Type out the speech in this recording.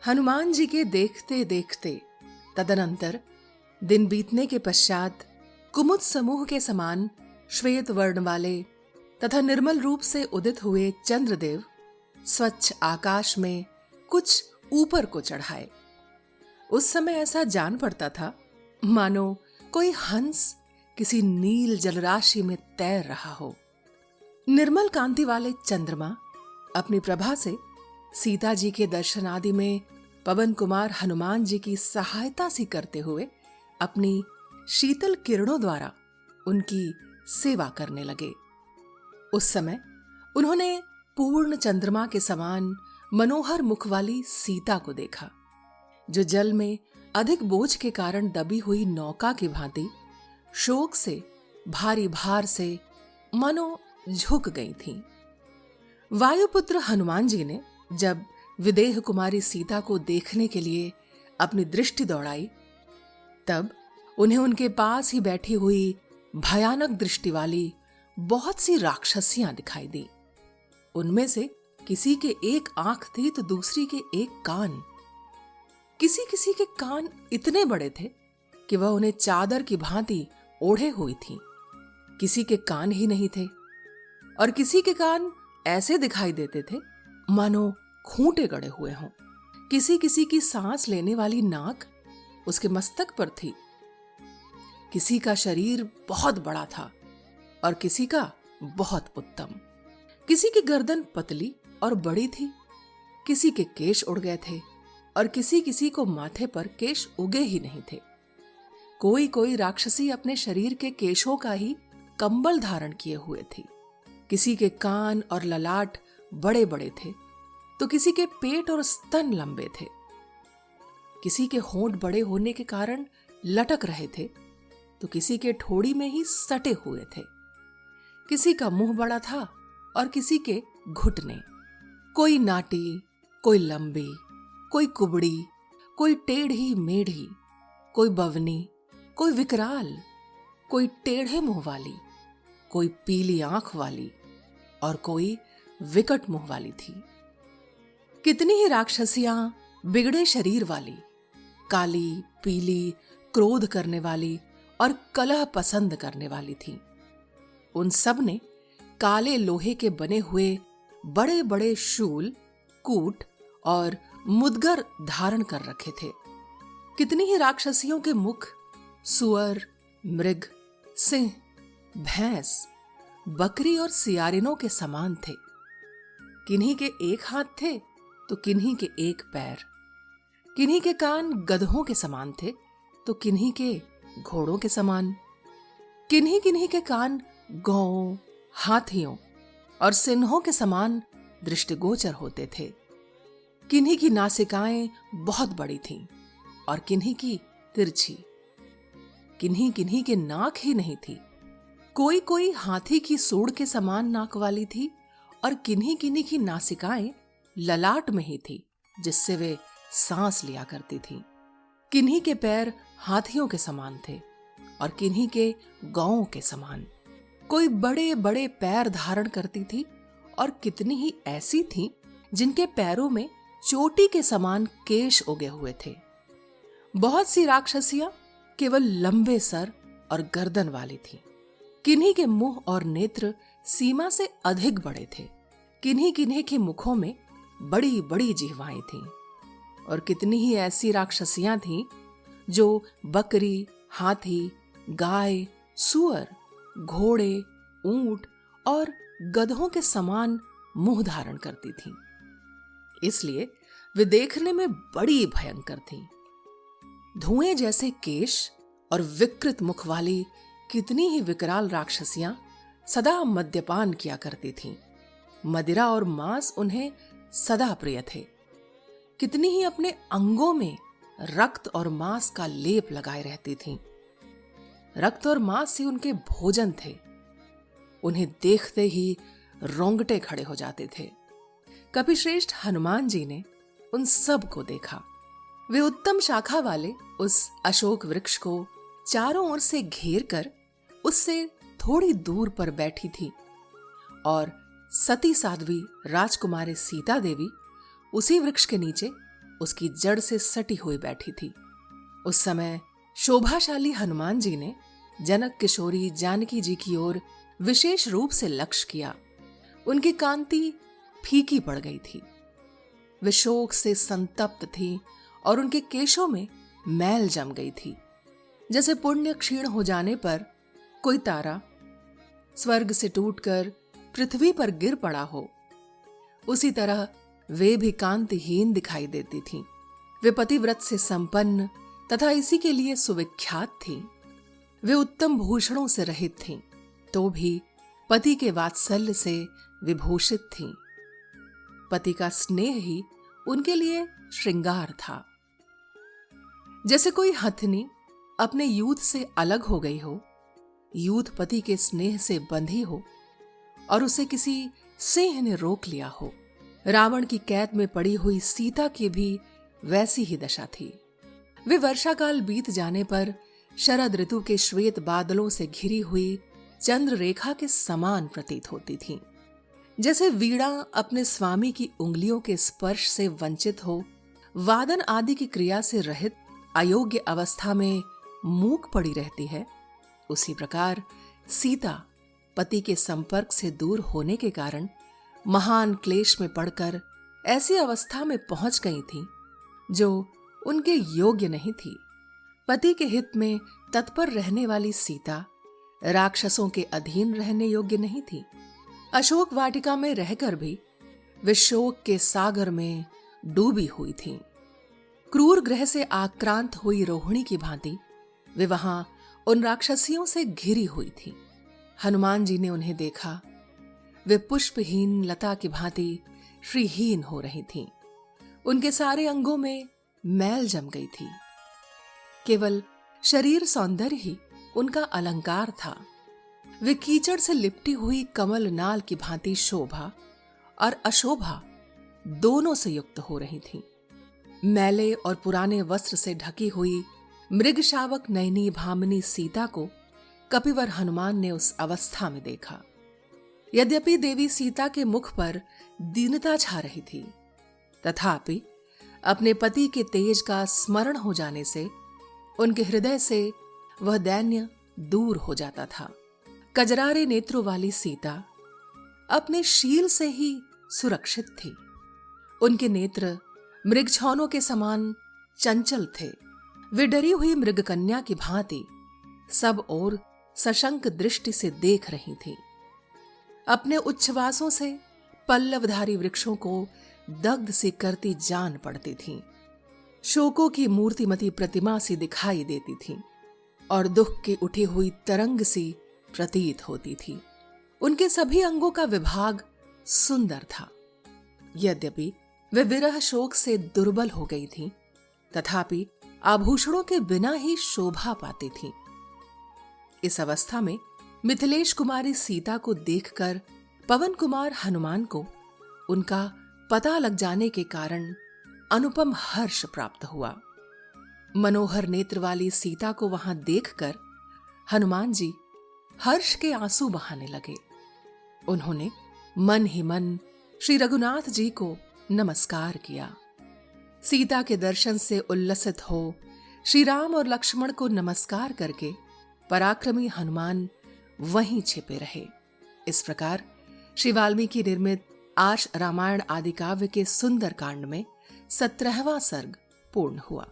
हनुमान जी के देखते देखते तदनंतर दिन बीतने के पश्चात कुमुद समूह के समान श्वेत वर्ण वाले तथा निर्मल रूप से उदित हुए चंद्रदेव स्वच्छ आकाश में कुछ ऊपर को चढ़ाए। उस समय ऐसा जान पड़ता था मानो कोई हंस किसी नील जलराशि में तैर रहा हो। निर्मल कांति वाले चंद्रमा अपनी प्रभा से सीता जी के दर्शन आदि में पवन कुमार हनुमान जी की सहायता सी करते हुए अपनी शीतल किरणों द्वारा उनकी सेवा करने लगे। उस समय उन्होंने पूर्ण चंद्रमा के समान मनोहर मुख वाली सीता को देखा, जो जल में अधिक बोझ के कारण दबी हुई नौका की भांति शोक से भारी भार से मानो झुक गई थीं। वायुपुत्र हनुमान जी ने जब विदेह कुमारी सीता को देखने के लिए अपनी दृष्टि दौड़ाई, तब उन्हें उनके पास ही बैठी हुई भयानक दृष्टि वाली बहुत सी राक्षसियां दिखाई दी। उनमें से किसी के एक आंख थी तो दूसरी के एक कान। किसी किसी के कान इतने बड़े थे कि वह उन्हें चादर की भांति ओढ़े हुई थी। किसी के कान ही नहीं थे और किसी के कान ऐसे दिखाई देते थे मानो खूंटे गड़े हुए हों। किसी किसी की सांस लेने वाली नाक उसके मस्तक पर थी। किसी का शरीर बहुत बड़ा था और किसी का बहुत उत्तम। किसी की गर्दन पतली और बड़ी थी, किसी के केश उड़ गए थे और किसी किसी को माथे पर केश उगे ही नहीं थे। कोई कोई राक्षसी अपने शरीर के केशों का ही कंबल धारण किए हुए थी। किसी के कान और ललाट बड़े बड़े थे तो किसी के पेट और स्तन लंबे थे। किसी के होंठ बड़े होने के कारण लटक रहे थे तो किसी के ठोड़ी में ही सटे हुए थे। किसी का मुंह बड़ा था और किसी के घुटने। कोई नाटी, कोई लंबी, कोई कुबड़ी, कोई टेढ़ी मेढ़ी, कोई बवनी, कोई विकराल, कोई टेढ़े मुंह वाली, कोई पीली आंख वाली और कोई विकट मुंह वाली थी। कितनी ही राक्षसियां बिगड़े शरीर वाली, काली, पीली, क्रोध करने वाली और कलह पसंद करने वाली थीं। उन सब ने काले लोहे के बने हुए बड़े बड़े शूल, कूट और मुदगर धारण कर रखे थे। कितनी ही राक्षसियों के मुख सुअर, मृग, सिंह, भैंस, बकरी और सियारिनों के समान थे। किन्हीं के एक हाथ थे तो किन्हीं के एक पैर। किन्हीं के कान गधों के समान थे तो किन्हीं के घोड़ों के समान। किन्हीं किन्हीं के कान गौओं, हाथियों और सिंहों के समान दृष्टिगोचर होते थे। किन्हीं की नासिकाएं बहुत बड़ी थीं और किन्हीं की तिरछी। किन्हीं किन्हीं के नाक ही नहीं थी। कोई कोई हाथी की सूंड के समान नाक वाली थी और किन्हीं किन्हीं की नासिकाएं ललाट में ही थी, जिससे वे सांस लिया करती थीं। किन्हीं के पैर हाथियों के समान थे और किन्हीं के गौओं के समान। कोई बड़े बड़े पैर धारण करती थी और कितनी ही ऐसी थीं जिनके पैरों में चोटी के समान केश उगे हुए थे। बहुत सी राक्षसियां केवल लंबे सर और गर्दन वाली थीं। किन्हीं के मुंह और नेत्र सीमा से अधिक बड़े थे। किन्हीं किन्हीं के मुखों में बड़ी बड़ी जिह्वाएं थीं और कितनी ही ऐसी राक्षसियां थीं जो बकरी, हाथी, गाय, सूअर, घोड़े, ऊंट और गधों के समान मुंह धारण करती थीं। इसलिए वे देखने में बड़ी भयंकर थीं। धुएं जैसे केश और विकृत मुख वाली कितनी ही विकराल राक्षसियां सदा मद्यपान किया करती थीं। मदिरा और मांस उन्हें सदा प्रिय थे। कितनी ही अपने अंगों में रक्त और मांस का लेप लगाए रहती थीं। रक्त और मांस ही उनके भोजन थे। उन्हें देखते ही रोंगटे खड़े हो जाते थे। कपिश्रेष्ठ हनुमान जी ने उन सब को देखा। वे उत्तम शाखा वाले उस अशोक वृक्ष को चारों ओर से घेर कर उससे थोड़ी दूर पर बैठी थी और सती साध्वी राजकुमारी सीता देवी उसी वृक्ष के नीचे उसकी जड़ से सटी हुई बैठी थी। उस समय शोभाशाली हनुमान जी ने जनक किशोरी जानकी जी की ओर विशेष रूप से लक्ष्य किया। उनकी कांति फीकी पड़ गई थी, वे शोक से संतप्त थी और उनके केशों में मैल जम गई थी। जैसे पुण्य क्षीण हो जाने पर कोई तारा स्वर्ग से टूटकर पृथ्वी पर गिर पड़ा हो, उसी तरह वे भी कांतिहीन दिखाई देती थीं। वे पतिव्रत से संपन्न तथा इसी के लिए सुविख्यात थीं। वे उत्तम भूषणों से रहित थीं, तो भी पति के वात्सल्य से विभूषित थीं। पति का स्नेह ही उनके लिए श्रृंगार था। जैसे कोई हथनी अपने यूथ से अलग हो गई हो, यूथ पति के स्नेह से बंधी हो और उसे किसी सिंह ने रोक लिया हो। रावण की कैद में पड़ी हुई सीता की भी वैसी ही दशा थी। वे वर्षाकाल बीत जाने पर शरद ऋतु के श्वेत बादलों से घिरी हुई चंद्र रेखा के समान प्रतीत होती थीं। जैसे वीणा अपने स्वामी की उंगलियों के स्पर्श से वंचित हो, वादन आदि की क्रिया से रहित अयोग्य अवस्था में मूक पड़ी रहती है, उसी प्रकार सीता पति के संपर्क से दूर होने के कारण महान क्लेश में पड़कर ऐसी अवस्था में पहुंच गई थी जो उनके योग्य नहीं थी। पति के हित में तत्पर रहने वाली सीता राक्षसों के अधीन रहने योग्य नहीं थी। अशोक वाटिका में रहकर भी वे शोक के सागर में डूबी हुई थीं। क्रूर ग्रह से आक्रांत हुई रोहिणी की भांति वे वहां उन राक्षसियों से घिरी हुई थीं। हनुमान जी ने उन्हें देखा। वे पुष्पहीन लता की भांति श्रीहीन हो रही थीं। उनके सारे अंगों में मैल जम गई थी। केवल शरीर सौंदर्य ही उनका अलंकार था। वे कीचड़ से लिपटी हुई कमल नाल की भांति शोभा और अशोभा दोनों से युक्त हो रही थीं। मैले और पुराने वस्त्र से ढकी हुई मृगशावक नयनी भामिनी सीता को कपिवर हनुमान ने उस अवस्था में देखा। यद्यपि देवी सीता के मुख पर दीनता छा रही थी, तथापि अपने पति के तेज का स्मरण हो जाने से उनके हृदय से वह दैन्य दूर हो जाता था। कजरारे नेत्रों वाली सीता अपने शील से ही सुरक्षित थी। उनके नेत्र मृगछौनों के समान चंचल थे। वे डरी हुई मृगकन्या की भांति सब ओर सशंक दृष्टि से देख रही थी। अपने उच्छ्वासों से पल्लवधारी वृक्षों को दग्ध सी करती जान पड़ती थीं। शोकों की मूर्तिमती प्रतिमा सी दिखाई देती थीं और दुख की उठी हुई तरंग सी प्रतीत होती थी। उनके सभी अंगों का विभाग सुंदर था। यद्यपि वे विरह शोक से दुर्बल हो गई थीं, तथापि आभूषणों के बिना ही शोभा पाती थीं। इस अवस्था में मिथिलेश कुमारी सीता को देखकर पवन कुमार हनुमान को उनका पता लग जाने के कारण अनुपम हर्ष प्राप्त हुआ। मनोहर नेत्र वाली सीता को वहां देखकर हनुमान जी हर्ष के आंसू बहाने लगे। उन्होंने मन ही मन श्री रघुनाथ जी को नमस्कार किया। सीता के दर्शन से उल्लसित हो श्री राम और लक्ष्मण को नमस्कार करके पराक्रमी हनुमान वहीं छिपे रहे। इस प्रकार श्री वाल्मीकि निर्मित आर्ष रामायण आदि काव्य के सुंदर कांड में 17वां सर्ग पूर्ण हुआ।